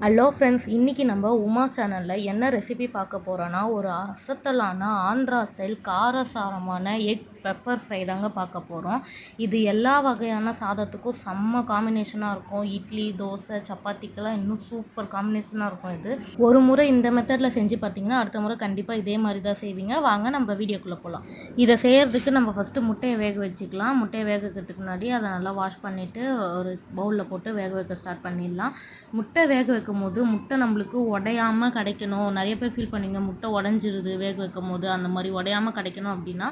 Hello friends, இன்றைக்கி நம்ம உமா சேனலில் என்ன ரெசிபி பார்க்க போகிறோன்னா, ஒரு அசத்தலான ஆந்திரா ஸ்டைல் காரசாரமான எக் பெப்பர் ஃப்ரை தாங்க பார்க்க போகிறோம். இது எல்லா வகையான சாதத்துக்கும் செம்ம காம்பினேஷனாக இருக்கும். இட்லி, தோசை, சப்பாத்திக்கெல்லாம் இன்னும் சூப்பர் காம்பினேஷனாக இருக்கும். இது ஒரு முறை இந்த மெத்தடில் செஞ்சு பார்த்தீங்கன்னா அடுத்த முறை கண்டிப்பாக இதே மாதிரி தான் செய்வீங்க. வாங்க நம்ம வீடியோக்குள்ளே போகலாம். இதை செய்கிறதுக்கு நம்ம ஃபஸ்ட்டு முட்டையை வேக வச்சுக்கலாம். முட்டையை வேக வைக்கிறதுக்கு முன்னாடி அதை நல்லா வாஷ் பண்ணிவிட்டு ஒரு பவுலில் போட்டு வேக வைக்க ஸ்டார்ட் பண்ணிடலாம். முட்டை வேக வைக்கும் போது முட்டை நம்மளுக்கு உடையாமல் கிடைக்கணும். நிறைய பேர் ஃபீல் பண்ணிங்க முட்டை உடஞ்சிருது வேக வைக்கும் போது, அந்த மாதிரி உடையாமல் கிடைக்கணும் அப்படின்னா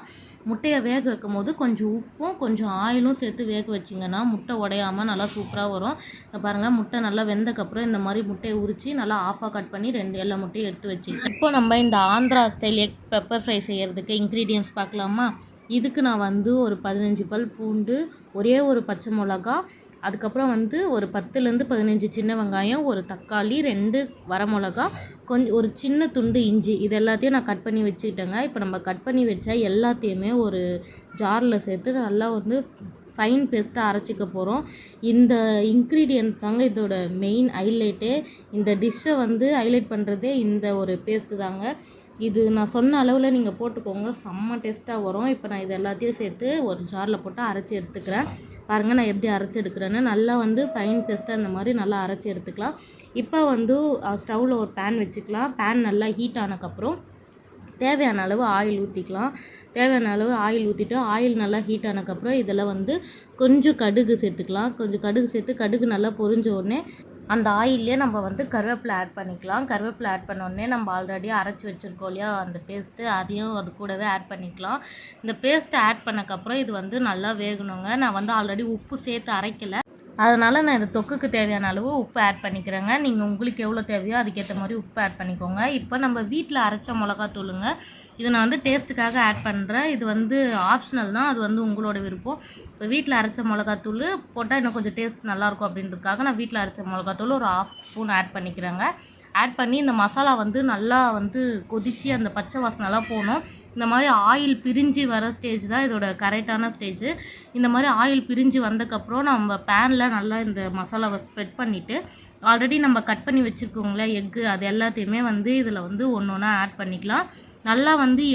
முட்டையை வேக வைக்கும் போது கொஞ்சம் உப்பும் கொஞ்சம் ஆயிலும் சேர்த்து வேக வச்சிங்கன்னா முட்டை உடையாமல் நல்லா சூப்பராக வரும். பாருங்கள், முட்டை நல்லா வெந்தக்கப்புறம் இந்த மாதிரி முட்டையை உரித்து நல்லா ஆஃபாக கட் பண்ணி எல்லா முட்டையும் எடுத்து வச்சு இப்போ நம்ம இந்த Andhra style egg pepper fry செய்கிறதுக்கு இன்க்ரீடியன்ட்ஸ் பார்க்கலாமா. இதுக்கு நான் ஒரு 15 பல் பூண்டு, ஒரே ஒரு பச்சை மிளகா, அதுக்கப்புறம் ஒரு 10லேருந்து 15 சின்ன வெங்காயம், ஒரு தக்காளி, 2 வரமிளகா, கொஞ்சம் ஒரு சின்ன துண்டு இஞ்சி, இது எல்லாத்தையும் நான் கட் பண்ணி வச்சுக்கிட்டேங்க. இப்போ நம்ம கட் பண்ணி வச்ச எல்லாத்தையுமே ஒரு ஜாரில் சேர்த்து நல்லா ஃபைன் பேஸ்ட்டாக அரைச்சிக்க போகிறோம். இந்த இன்க்ரீடியன்ட் தாங்க இதோட மெயின் ஹைலைட்டே. இந்த டிஷ்ஷை ஹைலைட் பண்ணுறதே இந்த ஒரு பேஸ்ட்டு தாங்க. இது நான் சொன்ன அளவில் நீங்கள் போட்டுக்கோங்க, செம்ம டேஸ்ட்டாக வரும். இப்போ நான் இது எல்லாத்தையும் சேர்த்து ஒரு ஜாரில் போட்டு அரைச்சி எடுத்துக்கிறேன். பாருங்கள் நான் எப்படி அரைச்சி எடுக்கிறேன்னு. நல்லா ஃபைன் பேஸ்ட்டாக இந்த மாதிரி நல்லா அரைச்சி எடுத்துக்கலாம். இப்போ ஸ்டவ்வில் ஒரு பேன் வச்சுக்கலாம். பேன் நல்லா ஹீட் ஆனதுக்கப்புறம் தேவையான அளவு ஆயில் ஊற்றிக்கலாம். தேவையான அளவு ஆயில் ஊற்றிட்டு ஆயில் நல்லா ஹீட் ஆனதுக்கப்புறம் இதில் கொஞ்சம் கடுகு சேர்த்துக்கலாம். கொஞ்சம் கடுகு சேர்த்து கடுகு நல்லா பொரிஞ்ச உடனே அந்த ஆயிலே நம்ம கருவேப்பிலை ஆட் பண்ணிக்கலாம். கருவேப்பிலை ஆட் பண்ணோடனே நம்ம ஆல்ரெடி அரைச்சி வச்சுருக்கோம் இல்லையா அந்த பேஸ்ட்டு, அதையும் அது கூடவே ஆட் பண்ணிக்கலாம். இந்த பேஸ்ட்டை ஆட் பண்ணக்கப்புறம் இது நல்லா வேகணுங்க. நான் ஆல்ரெடி உப்பு சேர்த்து அரைக்கலை, அதனால் நான் இந்த தொக்குக்கு தேவையான அளவு உப்பு ஆட் பண்ணிக்கிறேங்க. நீங்கள் உங்களுக்கு எவ்வளோ தேவையோ அதுக்கேற்ற மாதிரி உப்பு ஆட் பண்ணிக்கோங்க. இப்போ நம்ம வீட்டில் அரைச்ச மிளகாத்தூளுங்க, இதை நான் டேஸ்ட்டுக்காக ஆட் பண்ணுறேன். இது ஆப்ஷனல் தான், அது உங்களோட விருப்பம். இப்போ வீட்டில் அரைச்ச மிளகாத்தூள் போட்டால் இன்னும் கொஞ்சம் டேஸ்ட் நல்லாயிருக்கும் அப்படின்றதுக்காக நான் வீட்டில் அரைச்ச மிளகாத்தூள் ஒரு 1/2 ஸ்பூன் ஆட் பண்ணிக்கிறேங்க. ஆட் பண்ணி இந்த மசாலா நல்லா கொதித்து அந்த பச்சை வாசனைலாம் போகணும். இந்த மாதிரி ஆயில் பிரிஞ்சு வர ஸ்டேஜ் தான் இதோட கரெக்டான ஸ்டேஜ். இந்த மாதிரி ஆயில் பிரிஞ்சு வந்ததுக்கப்புறம் நம்ம பேனில் நல்லா இந்த மசாலாவை ஸ்ப்ரெட் பண்ணிவிட்டு ஆல்ரெடி நம்ம கட் பண்ணி வச்சுருக்கோங்களே எக்கு, அது எல்லாத்தையுமே இதில் ஒன்று ஒன்றா ஆட் பண்ணிக்கலாம். நல்லா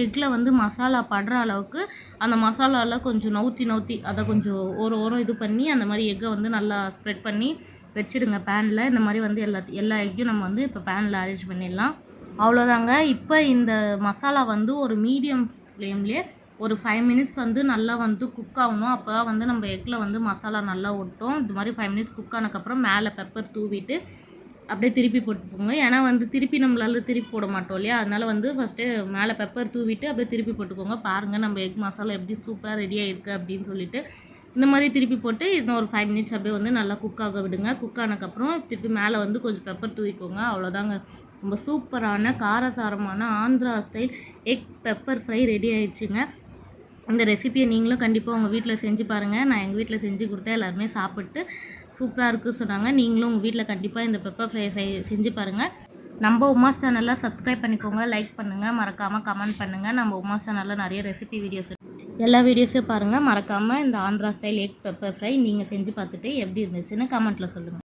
எக்கில் மசாலா படுற அளவுக்கு அந்த மசாலாவில் கொஞ்சம் நவுத்தி அதை கொஞ்சம் ஓரம் இது பண்ணி அந்த மாதிரி எக்கை நல்லா ஸ்ப்ரெட் பண்ணி வச்சுடுங்க பேனில். இந்த மாதிரி எல்லா எக்கையும் நம்ம இப்போ பேனில் அரேஞ்ச் பண்ணிடலாம். அவ்வளோதாங்க. இப்போ இந்த மசாலா ஒரு மீடியம் ஃப்ளேம்லேயே ஒரு 5 மினிட்ஸ் நல்லா குக் ஆகணும். அப்போ தான் நம்ம எக்கில் மசாலா நல்லா ஒட்டும். இது மாதிரி 5 மினிட்ஸ் குக் ஆனதுக்கப்புறம் மேலே பெப்பர் தூவிட்டு அப்படியே திருப்பி போட்டுக்கோங்க. ஏன்னா திருப்பி நம்மளால் திருப்பி போட மாட்டோம் இல்லையா, அதனால் ஃபஸ்ட்டு மேலே பெப்பர் தூவிட்டு அப்படியே திருப்பி போட்டுக்கோங்க. பாருங்கள் நம்ம எக் மசாலா எப்படி சூப்பராக ரெடியாக இருக்குது அப்படின்னு சொல்லிட்டு இந்த மாதிரி திருப்பி போட்டு இன்னும் ஒரு 5 மினிட்ஸ் அப்படியே நல்லா குக் ஆக விடுங்க. குக் ஆனதுக்கப்புறம் திருப்பி மேலே கொஞ்சம் பெப்பர் தூவிக்கோங்க. அவ்வளோதாங்க, ரொம்ப சூப்பரான காரசாரமான Andhra style egg pepper fry ready ஆயிடுச்சுங்க. இந்த ரெசிபியை நீங்களும் கண்டிப்பாக உங்கள் வீட்டில் செஞ்சு பாருங்கள். நான் எங்கள் வீட்டில் செஞ்சு கொடுத்தேன், எல்லாருமே சாப்பிட்டு சூப்பராக இருக்குன்னு சொன்னாங்க. நீங்களும் உங்கள் வீட்டில் கண்டிப்பாக இந்த பெப்பர் ஃப்ரை செஞ்சு பாருங்கள். நம்ம உமாஸ் சேனலில் சப்ஸ்கிரைப் பண்ணிக்கோங்க, லைக் பண்ணுங்கள், மறக்காமல் கமெண்ட் பண்ணுங்கள். நம்ம உமாஸ் சேனலில் நிறைய ரெசிபி வீடியோஸ் எல்லா வீடியோஸையும் பாருங்கள். மறக்காமல் இந்த Andhra style egg pepper fry நீங்கள் செஞ்சு பார்த்துட்டு எப்படி இருந்துச்சுன்னு கமெண்ட்டில் சொல்லுங்கள்.